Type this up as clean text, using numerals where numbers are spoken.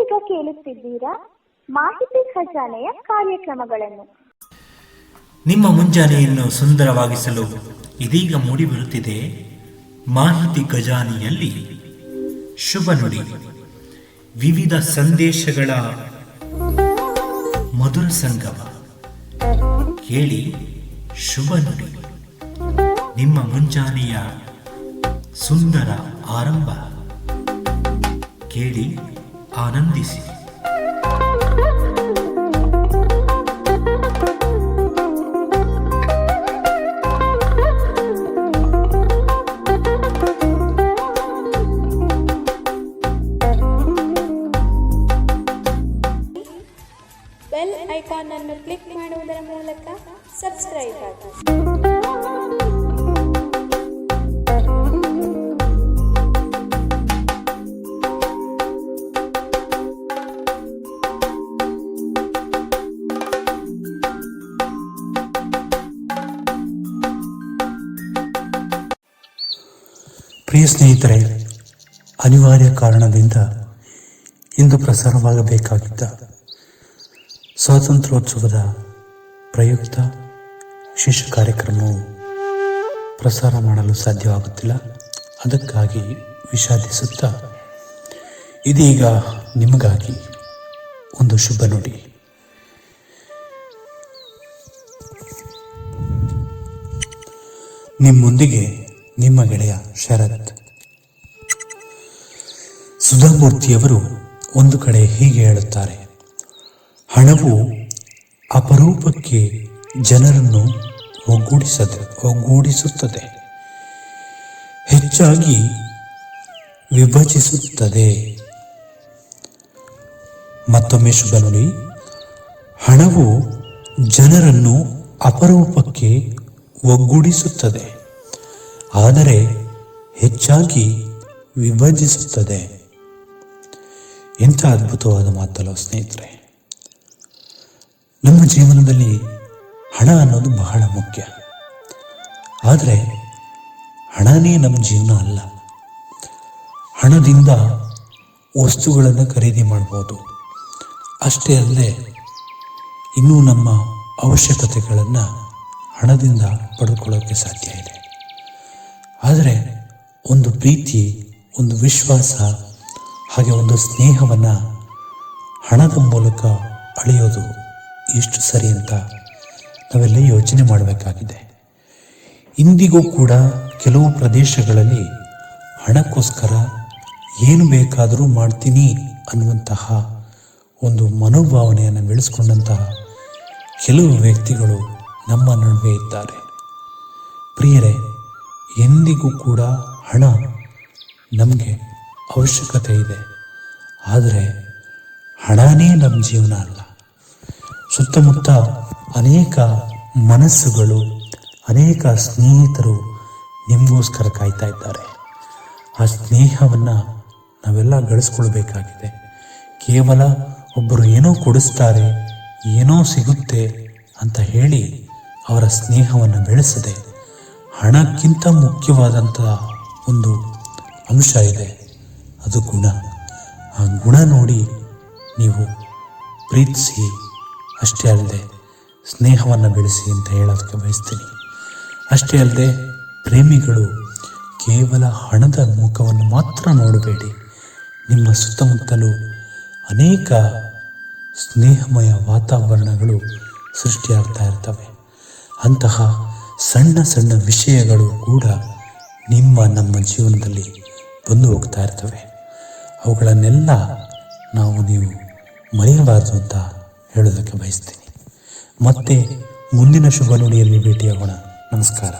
ನೀವೀಗ ಕೇಳುತ್ತಿದ್ದೀರಾ ಮಾಹಿತಿ ಖಜಾನೆಯ ಕಾರ್ಯಕ್ರಮಗಳನ್ನು. ನಿಮ್ಮ ಮುಂಜಾನೆಯನ್ನು ಸುಂದರವಾಗಿಸಲು ಇದೀಗ ಮೂಡಿಬರುತ್ತಿದೆ ಮಾಹಿತಿ ಖಜಾನೆಯಲ್ಲಿ ಶುಭ ನುಡಿ. ವಿವಿಧ ಸಂದೇಶಗಳ ಮಧುರ ಸಂಗಮ. ಕೇಳಿ ಶುಭ ನುಡಿ. ನಿಮ್ಮ ಮುಂಜಾನೆಯ ಸುಂದರ ಆರಂಭ. ಕೇಳಿ ಆನಂದಿಸಿ. ಬೆಲ್ ಐಕಾನ್ ಅನ್ನು ಕ್ಲಿಕ್ ಮಾಡುವುದರ ಮೂಲಕ ಸಬ್ಸ್ಕ್ರೈಬ್ ಆಗಿ. ಪ್ರಿಯ ಸ್ನೇಹಿತರೆ, ಅನಿವಾರ್ಯ ಕಾರಣದಿಂದ ಇಂದು ಪ್ರಸಾರವಾಗಬೇಕಾಗಿದ್ದ ಸ್ವಾತಂತ್ರ್ಯೋತ್ಸವದ ಪ್ರಯುಕ್ತ ವಿಶೇಷ ಕಾರ್ಯಕ್ರಮವು ಪ್ರಸಾರ ಮಾಡಲು ಸಾಧ್ಯವಾಗುತ್ತಿಲ್ಲ. ಅದಕ್ಕಾಗಿ ವಿಷಾದಿಸುತ್ತಾ ಇದೀಗ ನಿಮಗಾಗಿ ಒಂದು ಶುಭ ನುಡಿ. ನಿಮ್ಮೊಂದಿಗೆ ನಿಮ್ಮ ಗೆಳೆಯ ಶರತ್. ಸುಧಾಮೂರ್ತಿಯವರು ಒಂದು ಕಡೆ ಹೀಗೆ ಹೇಳುತ್ತಾರೆ: ಹಣವು ಅಪರೂಪಕ್ಕೆ ಜನರನ್ನು ಒಗ್ಗೂಡಿಸುತ್ತದೆ, ಹೆಚ್ಚಾಗಿ ವಿಭಜಿಸುತ್ತದೆ. ಮತ್ತೊಮ್ಮೆ ಶುಭ ನುಡಿ. ಹಣವು ಜನರನ್ನು ಅಪರೂಪಕ್ಕೆ ಒಗ್ಗೂಡಿಸುತ್ತದೆ, ಆದರೆ ಹೆಚ್ಚಾಗಿ ವಿಭಜಿಸುತ್ತದೆ. ಎಂಥ ಅದ್ಭುತವಾದ ಮಾತಲ್ಲ ಸ್ನೇಹಿತರೆ. ನಮ್ಮ ಜೀವನದಲ್ಲಿ ಹಣ ಅನ್ನೋದು ಬಹಳ ಮುಖ್ಯ. ಆದರೆ ಹಣನೇ ನಮ್ಮ ಜೀವನ ಅಲ್ಲ. ಹಣದಿಂದ ವಸ್ತುಗಳನ್ನು ಖರೀದಿ ಮಾಡ್ಬೋದು. ಅಷ್ಟೇ ಅಲ್ಲದೆ ಇನ್ನೂ ನಮ್ಮ ಅವಶ್ಯಕತೆಗಳನ್ನು ಹಣದಿಂದ ಪಡೆದುಕೊಳ್ಳೋಕ್ಕೆ ಸಾಧ್ಯ ಇದೆ. ಆದರೆ ಒಂದು ಪ್ರೀತಿ, ಒಂದು ವಿಶ್ವಾಸ, ಹಾಗೆ ಒಂದು ಸ್ನೇಹವನ್ನು ಹಣದ ಮೂಲಕ ಅಳೆಯೋದು ಎಷ್ಟು ಸರಿ ಅಂತ ನಾವೆಲ್ಲ ಯೋಚನೆ ಮಾಡಬೇಕಾಗಿದೆ. ಇಂದಿಗೂ ಕೂಡ ಕೆಲವು ಪ್ರದೇಶಗಳಲ್ಲಿ ಹಣಕ್ಕೋಸ್ಕರ ಏನು ಬೇಕಾದರೂ ಮಾಡ್ತೀನಿ ಅನ್ನುವಂತಹ ಒಂದು ಮನೋಭಾವನೆಯನ್ನು ಬೆಳೆಸ್ಕೊಂಡಂತಹ ಕೆಲವು ವ್ಯಕ್ತಿಗಳು ನಮ್ಮ ನಡುವೆ ಇದ್ದಾರೆ. ಪ್ರಿಯರೇ, ಎಂದಿಗೂ ಕೂಡ ಹಣ ನಮಗೆ ಅವಶ್ಯಕತೆ ಇದೆ. ಆದರೆ ಹಣನೇ ನಮ್ಮ ಜೀವನ ಅಲ್ಲ. ಸುತ್ತಮುತ್ತ ಅನೇಕ ಮನಸ್ಸುಗಳು, ಅನೇಕ ಸ್ನೇಹಿತರು ನಿಮಗೋಸ್ಕರ ಕಾಯ್ತಾ ಇದ್ದಾರೆ. ಆ ಸ್ನೇಹವನ್ನು ನಾವೆಲ್ಲ ಗಳಿಸ್ಕೊಳ್ಬೇಕಾಗಿದೆ. ಕೇವಲ ಒಬ್ಬರು ಏನೋ ಕೊಡಿಸ್ತಾರೆ, ಏನೋ ಸಿಗುತ್ತೆ ಅಂತ ಹೇಳಿ ಅವರ ಸ್ನೇಹವನ್ನು ಬೆಳೆಸದೆ, ಹಣಕ್ಕಿಂತ ಮುಖ್ಯವಾದಂಥ ಒಂದು ಅಂಶ ಇದೆ, ಅದು ಗುಣ. ಆ ಗುಣ ನೋಡಿ ನೀವು ಪ್ರೀತಿಸಿ, ಅಷ್ಟೇ ಅಲ್ಲದೆ ಸ್ನೇಹವನ್ನು ಬೆಳೆಸಿ ಅಂತ ಹೇಳೋದಕ್ಕೆ ಬಯಸ್ತೀನಿ. ಅಷ್ಟೇ ಅಲ್ಲದೆ ಪ್ರೇಮಿಗಳು ಕೇವಲ ಹಣದ ಮುಖವನ್ನು ಮಾತ್ರ ನೋಡಬೇಡಿ. ನಿಮ್ಮ ಸುತ್ತಮುತ್ತಲೂ ಅನೇಕ ಸ್ನೇಹಮಯ ವಾತಾವರಣಗಳು ಸೃಷ್ಟಿಯಾಗ್ತಾ ಇರ್ತವೆ. ಅಂತಹ ಸಣ್ಣ ಸಣ್ಣ ವಿಷಯಗಳು ಕೂಡ ನಮ್ಮ ಜೀವನದಲ್ಲಿ ಬಂದು ಹೋಗ್ತಾ ಇರ್ತವೆ. ಅವುಗಳನ್ನೆಲ್ಲ ನೀವು ಮರೆಯಬಾರದು ಅಂತ ಹೇಳೋದಕ್ಕೆ ಬಯಸ್ತೀನಿ. ಮತ್ತೆ ಮುಂದಿನ ಶುಭ ನುಡಿಯಲ್ಲಿ ಭೇಟಿಯಾಗೋಣ. ನಮಸ್ಕಾರ.